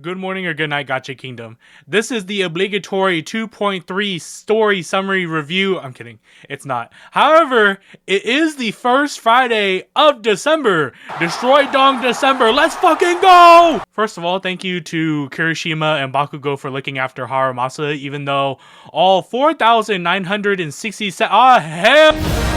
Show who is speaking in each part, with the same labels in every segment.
Speaker 1: Good morning or good night, Gacha Kingdom. This is the obligatory 2.3 story summary review. I'm kidding. It's not. However, it is the first Friday of December. Destroy Dong December. Let's fucking go! First of all, thank you to Kirishima and Bakugo for looking after Haramasa, even though all 4,967...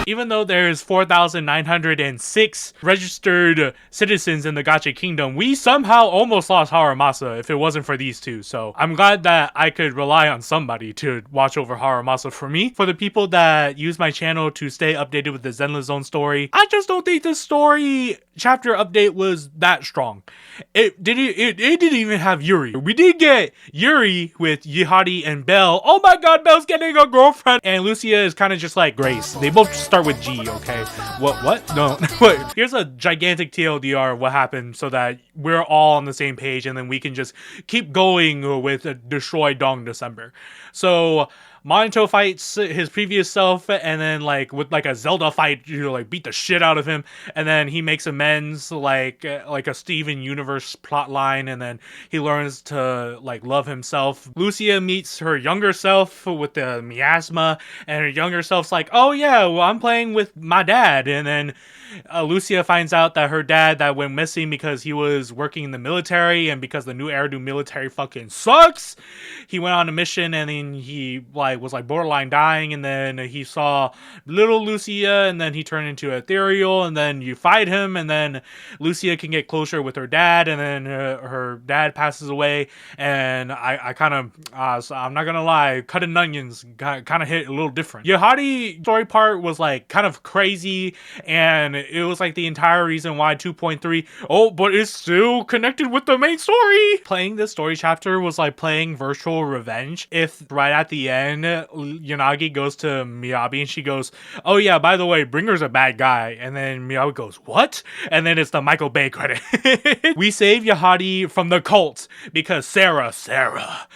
Speaker 1: Even though there's 4,906 registered citizens in the Gacha Kingdom, we somehow almost lost Haramasa if it wasn't for these two. So I'm glad that I could rely on somebody to watch over Haramasa for me. For the people that use my channel to stay updated with the Zenless Zone story, I just don't think the story chapter update was that strong. It didn't even have Yuri. We did get Yuri with Yidhari and Belle. Oh my god, Belle's getting a girlfriend. And Lucia is kind of just like Grace. They both start with G, okay? What? No. Wait. Here's a gigantic TLDR of what happened so that we're all on the same page and then we can just keep going with Destroy Dong December. So Manato fights his previous self and then like with like a Zelda fight, you know, like beat the shit out of him, and then he makes amends like a Steven Universe plot line, and then he learns to like love himself. Lucia meets her younger self with the miasma, and her younger self's like, oh yeah, well I'm playing with my dad, and then Lucia finds out that her dad that went missing because he was working in the military, and because the New Eridu military fucking sucks, he went on a mission and then he was borderline dying, and then he saw little Lucia, and then he turned into ethereal, and then you fight him, and then Lucia can get closer with her dad, and then her dad passes away, and I kind of so I'm not gonna lie, cutting onions kind of hit a little different. Yidhari story part was like kind of crazy, and it was like the entire reason why 2.3 but it's still connected with the main story. Playing this story chapter was like playing virtual revenge. If right at the end Yanagi goes to Miyabi and she goes, oh yeah, by the way, Bringer's a bad guy, and then Miyabi goes, what? And then it's the Michael Bay credit. We save Yidhari from the cult because Sarah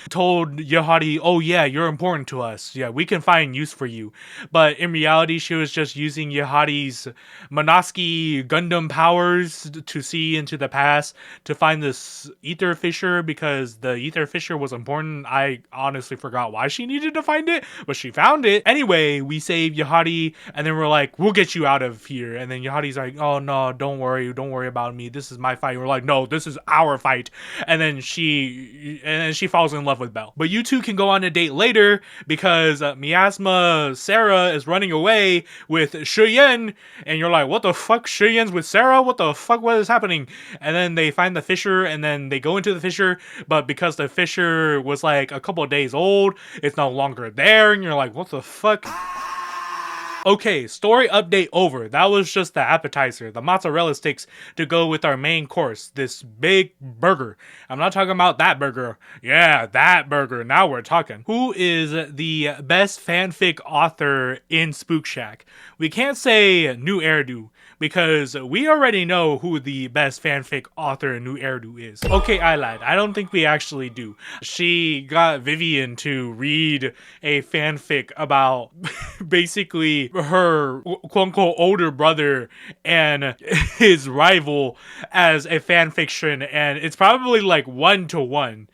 Speaker 1: told Yidhari, oh yeah, you're important to us, yeah, we can find use for you. But in reality she was just using Yidhari's Monoski Gundam powers to see into the past to find this ether fissure, because the ether fissure was important. I honestly forgot why she needed to find it, but she found it. Anyway, we save Yidhari, and then we're like, we'll get you out of here. And then Yahari's like, oh no, don't worry about me. This is my fight. And we're like, no, this is our fight. And then she falls in love with Belle. But you two can go on a date later because Miasma Sarah is running away with Shuyen, and you're like, what the fuck? Shuyen's with Sarah? What the fuck? What is happening? And then they find the fissure, and then they go into the fissure, but because the fissure was like a couple of days old, it's no longer there, and you're like, what the fuck? Okay, story update over. That was just the appetizer, the mozzarella sticks to go with our main course, this big burger. I'm not talking about that burger. Yeah, that burger. Now we're talking. Who is the best fanfic author in Spook Shack? We can't say New Eridu, because we already know who the best fanfic author in New Eridu is. Okay, I lied. I don't think we actually do. She got Vivian to read a fanfic about basically her quote-unquote older brother and his rival as a fanfiction, and it's probably like 1-to-1.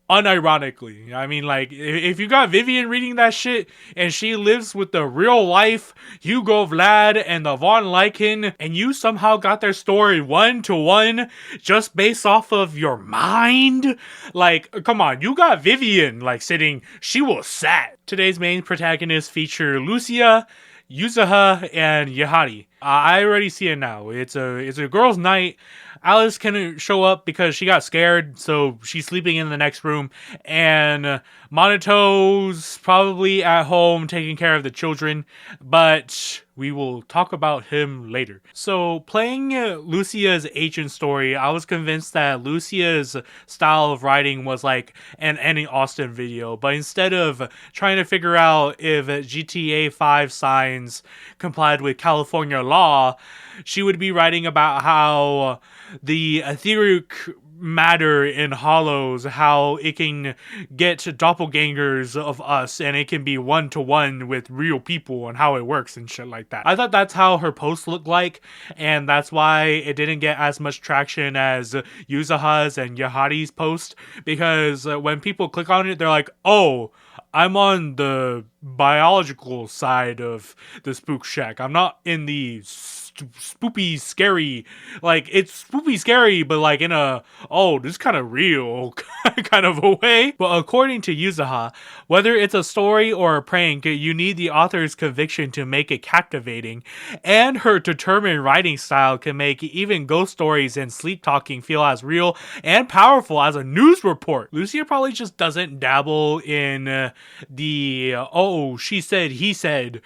Speaker 1: Unironically, I mean, like, if you got Vivian reading that shit and she lives with the real life Hugo Vlad and the Von Lycan, and you somehow got their story 1-to-1 just based off of your mind, like, come on, you got Vivian like sitting, she was sad. Today's main protagonists feature Lucia, Yuzuha, and Yidhari. I already see it now. It's a girls' night. Alice couldn't show up because she got scared, so she's sleeping in the next room, and Manato's probably at home taking care of the children, but we will talk about him later. So playing Lucia's agent story, I was convinced that Lucia's style of writing was like an Annie Austin video, but instead of trying to figure out if GTA 5 signs complied with California law, she would be writing about how the ethereal matter in hollows, how it can get doppelgangers of us and it can be one-to-one with real people and how it works and shit like that. I thought that's how her post looked like, and that's why it didn't get as much traction as Yuzuha's and Yidhari's post, because when people click on it, they're like, oh, I'm on the biological side of the spook shack. I'm not in the spoopy scary, like it's spoopy scary but like in a, oh, this is kind of real kind of a way. But according to Yuzuha, whether it's a story or a prank, you need the author's conviction to make it captivating, and her determined writing style can make even ghost stories and sleep talking feel as real and powerful as a news report. Lucia probably just doesn't dabble in the oh, she said, he said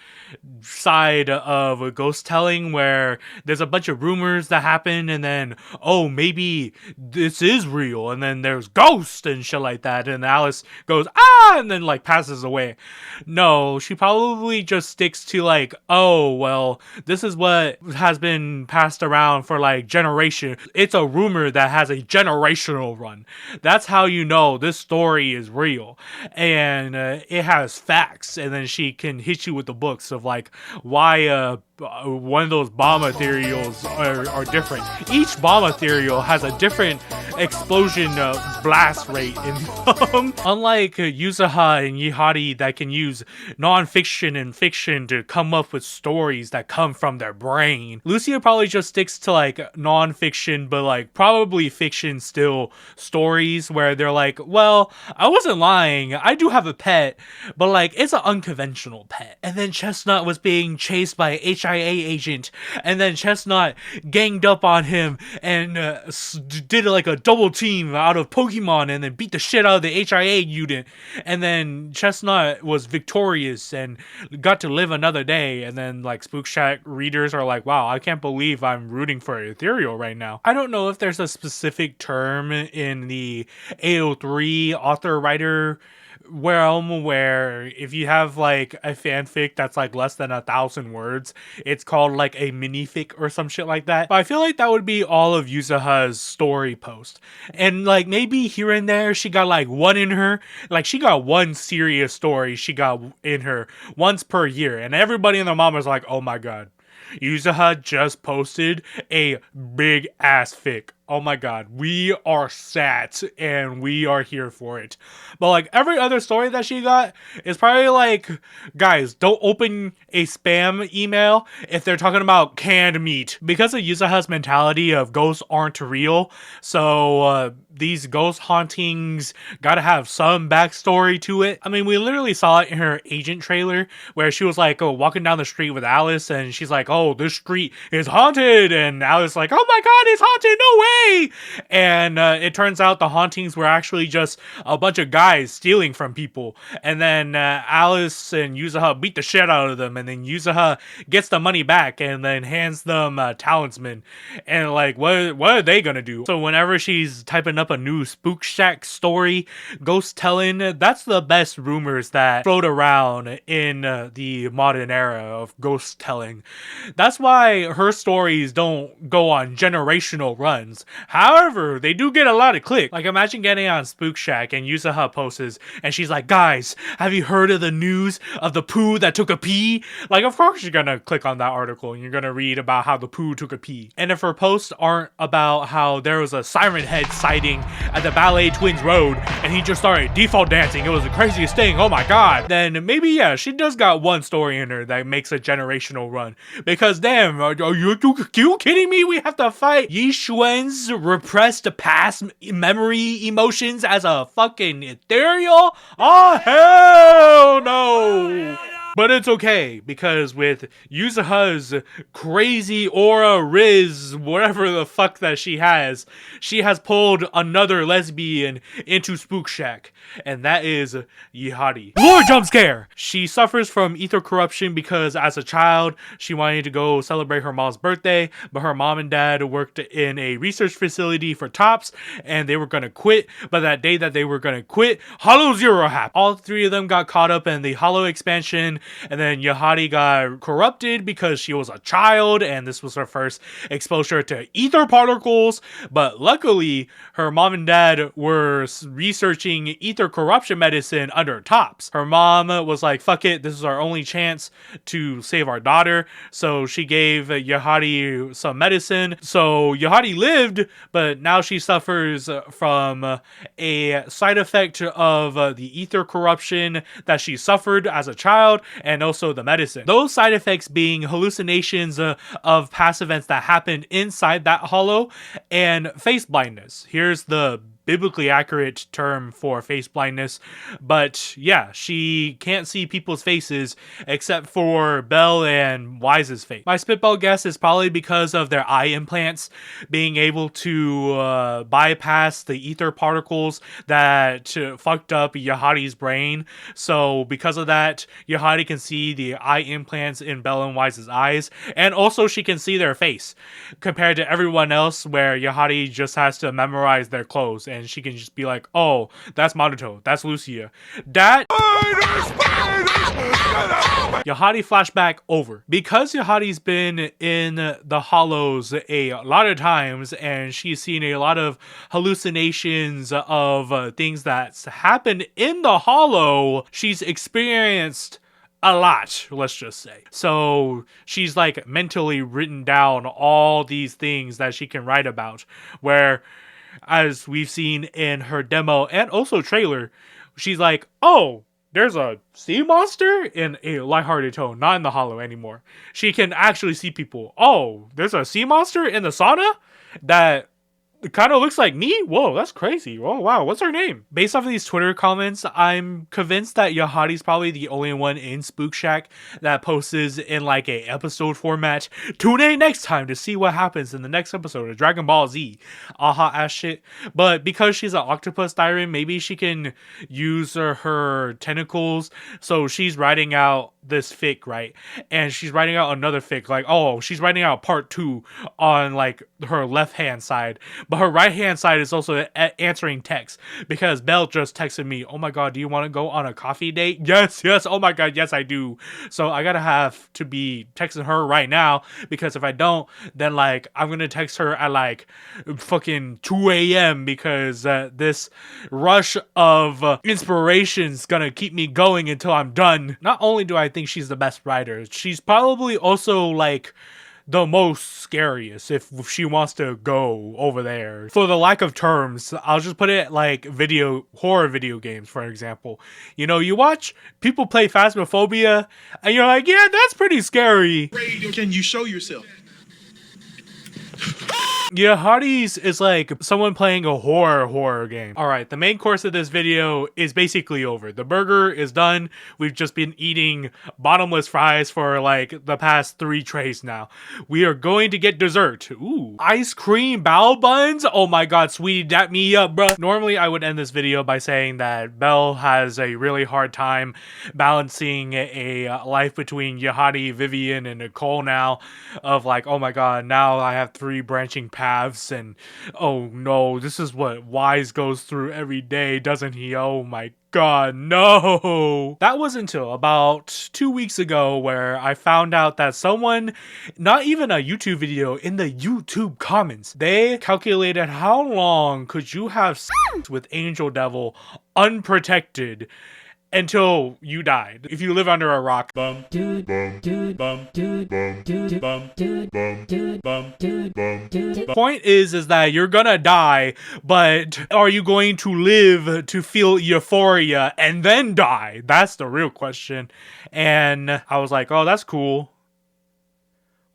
Speaker 1: side of ghost telling, where there's a bunch of rumors that happen and then, oh, maybe this is real, and then there's ghosts and shit like that, and Alice goes, ah, and then like passes away. No, she probably just sticks to like, oh, well, this is what has been passed around for like generation. It's a rumor that has a generational run. That's how you know this story is real, and it has facts. And then she can hit you with the books of like why one of those bomb ethereals are different. Each bomb ethereal has a different explosion blast rate in them. Unlike Yuzuha and Yidhari that can use non-fiction and fiction to come up with stories that come from their brain, Lucia probably just sticks to like non-fiction but like probably fiction still stories where they're like, well, I wasn't lying, I do have a pet, but like it's an unconventional pet. And then Chestnut was being chased by HIA agent, and then Chestnut ganged up on him and did like a double team out of Pokemon and then beat the shit out of the HIA unit, and then Chestnut was victorious and got to live another day. And then like Spook Shack readers are like, wow, I can't believe I'm rooting for ethereal right now. I don't know if there's a specific term in the AO3 author-writer realm where if you have like a fanfic that's like less than 1,000 words, it's called like a minific or some shit like that. But I feel like that would be all of Yuzuha's story post, and like maybe here and there she got like one in her, like she got one serious story she got in her once per year, and everybody and their mom was like, oh my god, Yuzuha just posted a big ass fic. Oh my god, we are sat and we are here for it. But like every other story that she got is probably like, guys, don't open a spam email if they're talking about canned meat. Because of Yuzuha's mentality of ghosts aren't real, so these ghost hauntings gotta have some backstory to it. I mean, we literally saw it in her agent trailer where she was like walking down the street with Alice and she's like, oh, this street is haunted, and Alice like, oh my god, it's haunted, no way. And it turns out the hauntings were actually just a bunch of guys stealing from people, and then Alice and Yuzuha beat the shit out of them, and then Yuzuha gets the money back and then hands them talisman, and like what are they gonna do? So whenever she's typing up a new Spook Shack story, ghost telling, that's the best rumors that float around in the modern era of ghost telling. That's why her stories don't go on generational runs. However, they do get a lot of clicks. Like imagine getting on Spook Shack and Yuzuha posts and she's like, guys, have you heard of the news of the poo that took a pee? Like of course you're gonna click on that article and you're gonna read about how the poo took a pee. And if her posts aren't about how there was a siren head sighting at the Ballet Twins Road and he just started default dancing, it was the craziest thing, oh my god, then maybe yeah, she does got one story in her that makes a generational run. Because damn, are you kidding me? We have to fight Yi Xuan's repressed past memory emotions as a fucking ethereal? Oh hell no! But it's okay, because with Yuzuha's crazy aura riz, whatever the fuck that she has pulled another lesbian into Spook Shack, and that is Yidhari. Lord jump scare! She suffers from ether corruption because as a child, she wanted to go celebrate her mom's birthday, but her mom and dad worked in a research facility for tops, and they were gonna quit, but that day that they were gonna quit, Hollow Zero happened. All three of them got caught up in the Hollow expansion, and then Yidhari got corrupted because she was a child, and this was her first exposure to ether particles. But luckily, her mom and dad were researching ether corruption medicine under tops. Her mom was like, fuck it, this is our only chance to save our daughter. So she gave Yidhari some medicine. So Yidhari lived, but now she suffers from a side effect of the ether corruption that she suffered as a child, and also the medicine. Those side effects being hallucinations of past events that happened inside that hollow, and face blindness. Here's the biblically accurate term for face blindness, but yeah, she can't see people's faces except for Belle and Wise's face. My spitball guess is probably because of their eye implants being able to bypass the ether particles that fucked up Yidhari's brain. So because of that, Yidhari can see the eye implants in Belle and Wise's eyes, and also she can see their face compared to everyone else where Yidhari just has to memorize their clothes, and she can just be like, oh, that's Manato, that's Lucia. That Yidhari flashback over. Because Yidhari's been in the hollows a lot of times, and she's seen a lot of hallucinations of things that's happened in the hollow, she's experienced a lot, let's just say. So she's like mentally written down all these things that she can write about, where, as we've seen in her demo and also trailer, she's like, oh, there's a sea monster, in a lighthearted tone, not in the hollow anymore. She can actually see people. Oh, there's a sea monster in the sauna that kind of looks like me? Whoa, that's crazy. Oh, wow. What's her name? Based off of these Twitter comments, I'm convinced that Yidhari's probably the only one in Spook Shack that posts in like a episode format. Tune in next time to see what happens in the next episode of Dragon Ball Z. Aha ass shit. But because she's an octopus dialyn, maybe she can use her tentacles. So she's writing out this fic, right? And she's writing out another fic. Like, oh, she's writing out part 2 on like her left hand side. But her right hand side is also answering text, because Belle just texted me, oh my god, do you want to go on a coffee date? Yes, oh my god, yes I do. So I gotta have to be texting her right now, because if I don't, then like I'm gonna text her at like fucking 2 a.m. because this rush of inspiration's gonna keep me going until I'm done. Not only do I think she's the best writer, she's probably also like the most scariest if she wants to go over there. For the lack of terms, I'll just put it like horror video games, for example. You know, you watch people play Phasmophobia and you're like, yeah, that's pretty scary.
Speaker 2: Can you show yourself?
Speaker 1: Yidhari's is like someone playing a horror game. Alright, the main course of this video is basically over. The burger is done. We've just been eating bottomless fries for like the past 3 trays now. We are going to get dessert. Ooh, ice cream bao buns? Oh my god, sweetie, dat me up, bruh. Normally I would end this video by saying that Belle has a really hard time balancing a life between Yidhari, Vivian, and Nicole now, of like, oh my god, now I have 3 branching paths, and oh no, this is what Wise goes through every day, doesn't he? Oh my god, no! That was until about 2 weeks ago where I found out that someone, not even a YouTube video, in the YouTube comments, they calculated how long could you have sex with Angel Devil unprotected until you died. If you live under a rock. Bum, dude, dude, bum, dude, dude, bum, dude, dude, bum, dude, dude. Point is that you're gonna die, but are you going to live to feel euphoria and then die? That's the real question. And I was like, oh, that's cool.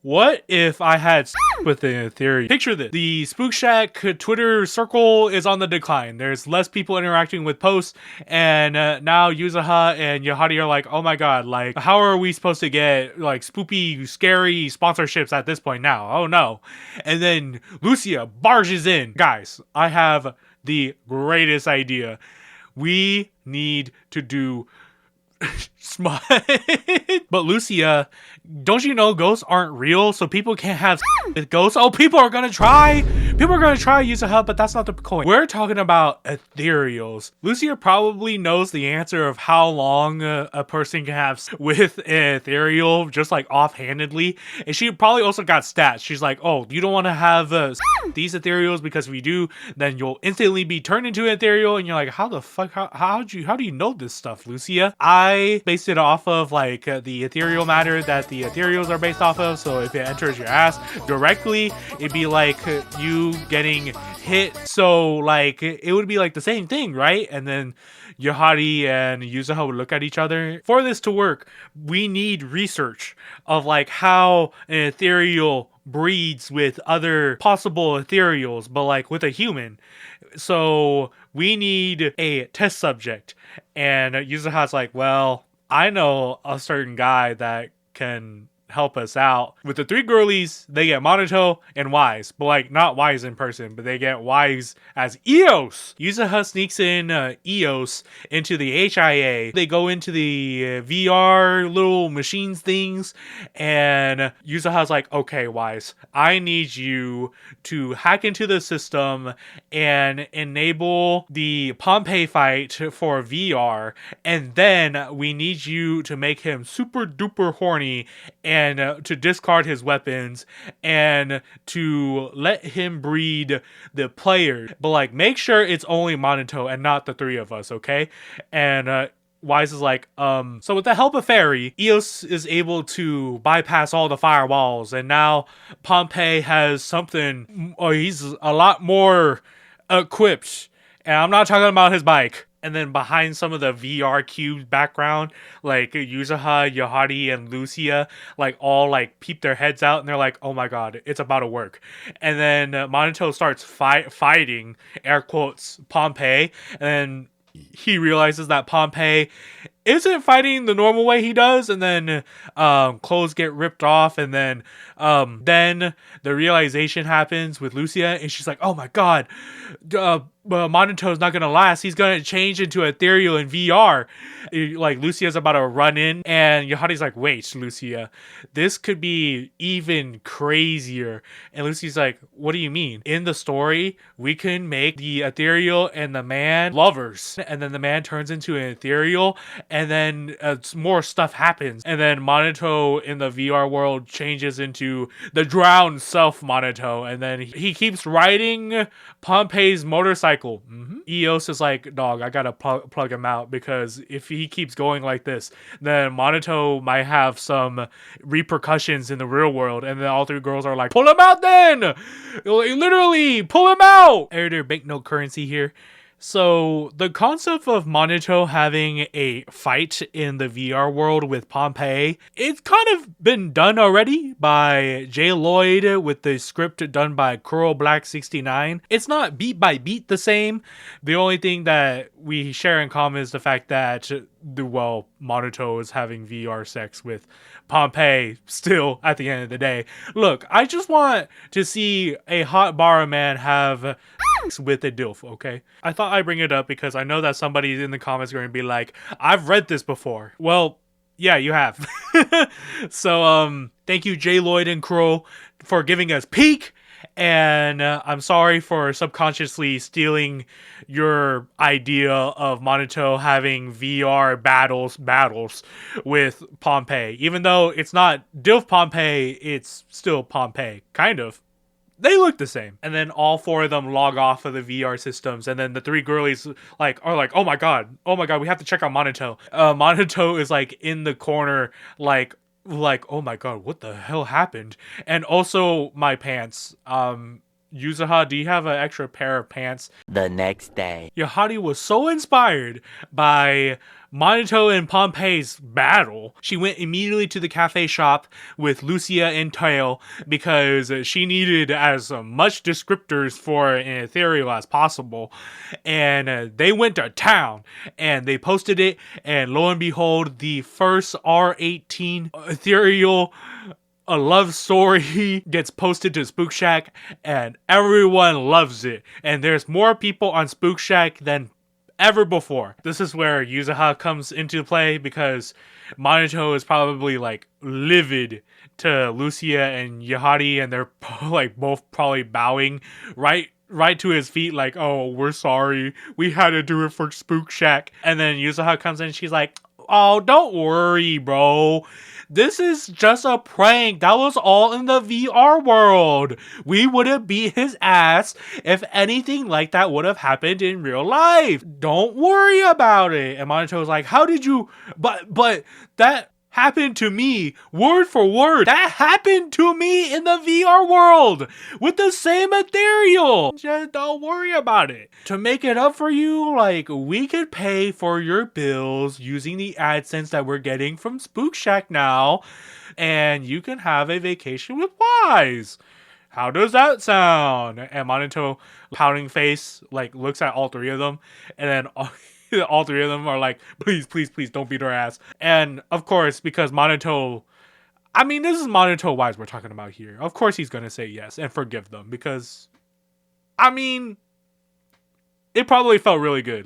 Speaker 1: What if I had with the ethereal? Picture this. The Spook Shack Twitter circle is on the decline. There's less people interacting with posts, and now Yuzuha and Yidhari are like, oh my god, like, how are we supposed to get like spoopy, scary sponsorships at this point now? Oh no. And then Lucia barges in. Guys, I have the greatest idea. We need to do smut. But Lucia, don't you know ghosts aren't real, so people can't have with ghosts? Oh, people are gonna try. People are gonna try yuzuha, but that's not the point. We're talking about ethereals. Lucia probably knows the answer of how long a person can have with an ethereal, just like offhandedly. And she probably also got stats. She's like, oh, you don't want to have these ethereals because if you do, then you'll instantly be turned into an ethereal. And you're like, how the fuck? How do you know this stuff, Lucia? I based it off of like the ethereal matter that the ethereals are based off of. So if it enters your ass directly, it'd be like you getting hit. So like it would be like the same thing, right? And then Yidhari and Yuzuha would look at each other. For this to work, we need research of like how an ethereal breeds with other possible ethereals, but like with a human. So we need a test subject. And Yuzuha's like, well, I know a certain guy that can help us out. With the three girlies, they get Manato and Wise, but like not Wise in person, but they get Wise as eous. Yuzuha sneaks in eous into the HIA. They go into the VR little machines things, and Yuzuha's like, okay, Wise, I need you to hack into the system and enable the Pompey fight for VR, and then we need you to make him super duper horny and to discard his weapons and to let him breed the player. But like, make sure it's only Manato and not the three of us, okay? And Wise is like, so with the help of Fairy, eous is able to bypass all the firewalls, and now Pompey has something, he's a lot more equipped. And I'm not talking about his bike. And then behind some of the VR cube background, like Yuzuha, Yidhari, and Lucia, like all like peep their heads out and they're like, oh my god, it's about to work. And then Manato starts fighting, air quotes, Pompey, and then he realizes that Pompey isn't fighting the normal way he does, and then clothes get ripped off, and then the realization happens with Lucia, and she's like, oh my god, Manato's not gonna last. He's gonna change into ethereal in VR. Like, Lucia's about to run in, and Yidhari's like, wait, Lucia, this could be even crazier. And Lucia's like, what do you mean? In the story, we can make the ethereal and the man lovers, and then the man turns into an ethereal, and then more stuff happens. And then Manato in the VR world changes into the drowned self Manato, and then he keeps riding Pompey's motorcycle. Eous is like, dog, I gotta plug him out, because if he keeps going like this, then Manato might have some repercussions in the real world. And then all three girls are like, pull him out then! Literally, pull him out! Editor banknote currency here. So the concept of Manato having a fight in the VR world with Pompey, it's kind of been done already by J. Lloyd with the script done by Kuro Black 69. It's not beat by beat the same. The only thing that we share in common is the fact that, well, Manato is having VR sex with Pompey still at the end of the day. Look, I just want to see a hot bar man have with a dilf, okay? I thought I'd bring it up because I know that somebody in the comments are going to be like, I've read this before. Well, yeah, you have. So, thank you, J. Lloyd and Crow, for giving us peak. And I'm sorry for subconsciously stealing your idea of Manato having VR battles with Pompey. Even though it's not Dilf Pompey, it's still Pompey, kind of. They look the same. And then all four of them log off of the VR systems, and then the three girlies are like, oh my god, we have to check out Manato. Manato is like in the corner, like, oh my god, what the hell happened? And also my pants. Yuzuha, do you have an extra pair of pants?
Speaker 2: The next day,
Speaker 1: Yidhari was so inspired by Manato and Pompey's battle, she went immediately to the cafe shop with Lucia and Tail because she needed as much descriptors for an ethereal as possible. And they went to town and they posted it, and lo and behold, the first R18 ethereal a love story gets posted to Spook Shack, and everyone loves it. And there's more people on Spook Shack than ever before. This is where yuzuha comes into play because Manato is probably like livid to Lucia and yidhari, and they're like both probably bowing right to his feet like, oh, we're sorry, we had to do it for Spook Shack. And then yuzuha comes in and she's like, oh, don't worry, bro. This is just a prank. That was all in the VR world. We wouldn't beat his ass if anything like that would have happened in real life. Don't worry about it. And Manato was like, how did you... But that happened to me, word for word. That happened to me in the VR world with the same ethereal. Just don't worry about it. To make it up for you, like, we could pay for your bills using the AdSense that we're getting from Spook Shack now, and you can have a vacation with Wise. How does that sound? And Manato, pouting face, like, looks at all three of them, and then all three of them are like, please, please, please don't beat her ass. And of course, because Manato, I mean, this is Manato Wise we're talking about here. Of course he's going to say yes and forgive them because, I mean, it probably felt really good.